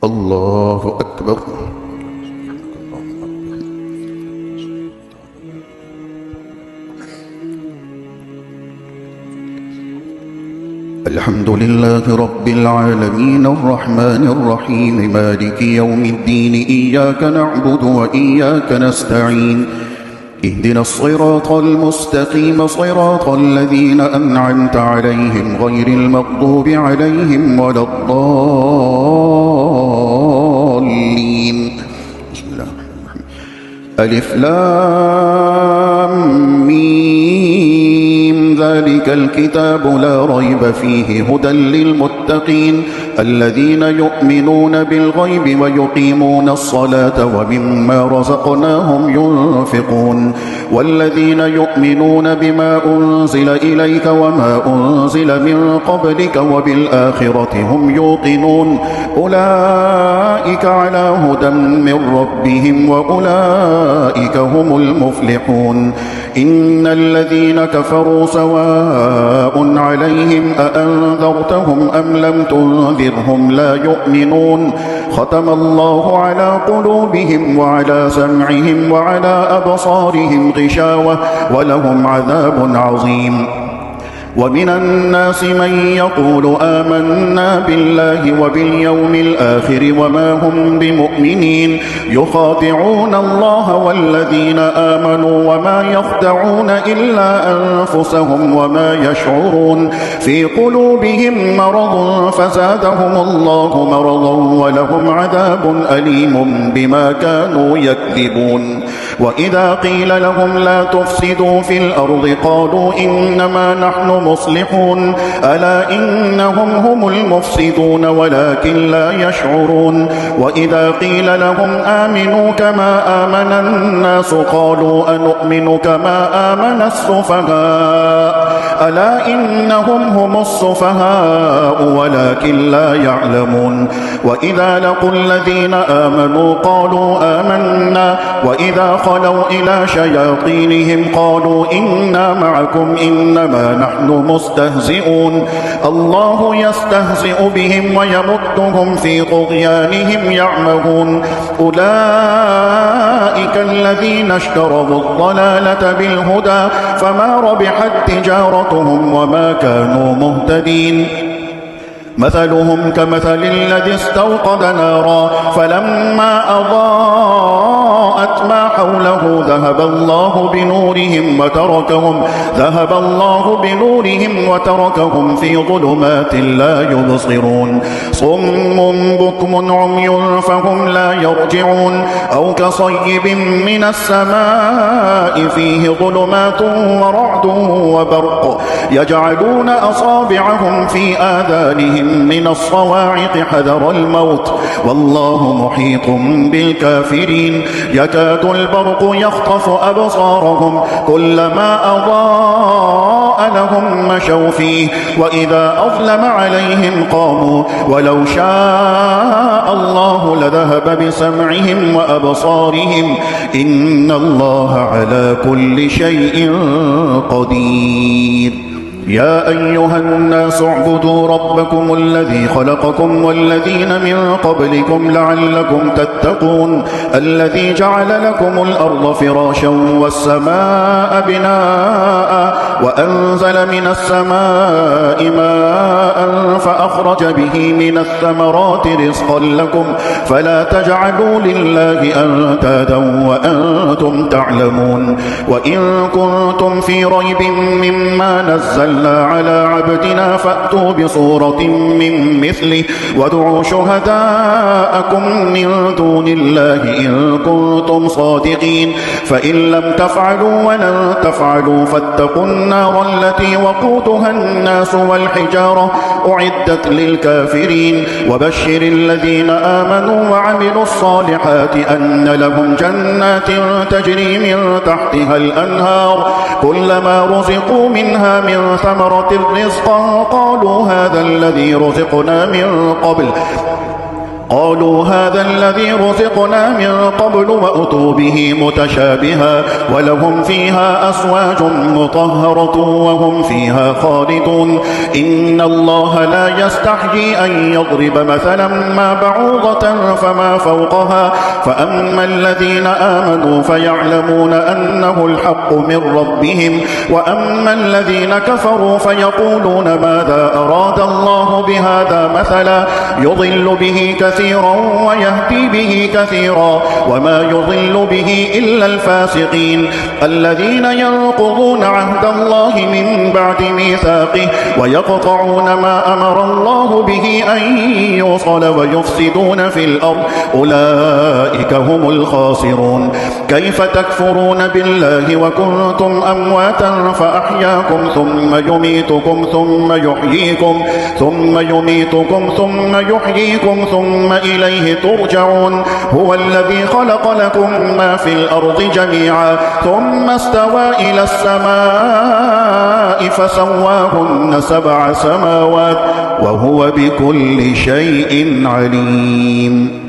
الله أكبر. الحمد لله رب العالمين الرحمن الرحيم مالك يوم الدين إياك نعبد وإياك نستعين اهدنا الصراط المستقيم صراط الذين أنعمت عليهم غير المغضوب عليهم ولا الضالين. ألف لام ميم ذلك الكتاب لا ريب فيه هدى للمتقين الذين يؤمنون بالغيب ويقيمون الصلاة ومما رزقناهم ينفقون والذين يؤمنون بما أنزل إليك وما أنزل من قبلك وبالآخرة هم يوقنون أولئك على هدى من ربهم وأولئك هم المفلحون. إن الذين كفروا سواء عليهم أأنذرتهم أم لم تنذرهم لا يؤمنون ختم الله على قلوبهم وعلى سمعهم وعلى أبصارهم غشاوة ولهم عذاب عظيم. ومن الناس من يقول آمنا بالله وباليوم الآخر وما هم بمؤمنين يخادعون الله والذين آمنوا وما يخدعون إلا أنفسهم وما يشعرون في قلوبهم مرض فزادهم الله مرضا ولهم عذاب أليم بما كانوا يكذبون. وإذا قيل لهم لا تفسدوا في الأرض قالوا إنما نحن مصلحون ألا إنهم هم المفسدون ولكن لا يشعرون. وإذا قيل لهم آمنوا كما آمن الناس قالوا أنؤمن كما آمن السفهاء ألا إنهم هم السفهاء ولكن لا يعلمون. وإذا لقوا الذين آمنوا قالوا آمنا وإذا خلوا إلى شياطينهم قالوا إنا معكم إنما نحن مستهزئون الله يستهزئ بهم ويمدهم في طغيانهم يعمهون. أولئك الذين اشتروا الضلالة بالهدى فما ربحت تجارتهم وما كانوا مهتدين. مثلهم كمثل الذي استوقد نارا فلما أضاءت ما حوله ذهب الله بنورهم وتركهم في ظلمات لا يبصرون. صم بكم عمي فهم لا يرجعون أو كصيب من السماء فيه ظلمات ورعد وبرق يجعلون أصابعهم في آذانهم من الصواعق حذر الموت والله محيط بالكافرين. يكاد البرق يخطف أبصارهم كلما أضاء لهم مشوا فيه وإذا أظلم عليهم قاموا ولو شاء الله لذهب بسمعهم وأبصارهم إن الله على كل شيء قدير. يا أيها الناس اعبدوا ربكم الذي خلقكم والذين من قبلكم لعلكم تتقون الذي جعل لكم الأرض فراشا والسماء بناء وأنزل من السماء ماء فأخرج به من الثمرات رزقا لكم فلا تجعلوا لله أندادا وأنتم تعلمون. وإن كنتم في ريب مما نزلنا على عبدنا فأتوا بصورة من مثله وادعوا شهداءكم من دون الله إن كنتم صادقين فإن لم تفعلوا ولن تفعلوا فاتقوا النار التي وقودها الناس والحجارة أعدت للكافرين. وبشر الذين آمنوا وعملوا الصالحات أن لهم جنات تجري من تحتها الأنهار كلما رزقوا منها من ثمرة رزقا قالوا هذا الذي رزقنا من قبل قالوا هذا الذي رزقنا من قبل وأتوا به متشابها ولهم فيها أزواج مطهرة وهم فيها خالدون إن الله لا يستحيي أن يضرب مثلا ما بعوضة فما فوقها فأما الذين آمنوا فيعلمون أنه الحق من ربهم وأما الذين كفروا فيقولون ماذا أراد الله بهذا مثلا يضل به كثيرا ويهدي به كثيرا وما يضل به إلا الفاسقين الذين ينقضون عهد الله من بعد ميثاقه ويقطعون ما أمر الله به أن يوصل ويفسدون في الأرض أولئك هم الخاسرون كيف تكفرون بالله وكنتم أمواتا فأحياكم ثم يميتكم ثم يحييكم ثم إليه ترجعون هو الذي خلق لكم ما في الأرض جميعا ثم استوى إلى السماء فسواهن 7 سماوات وهو بكل شيء عليم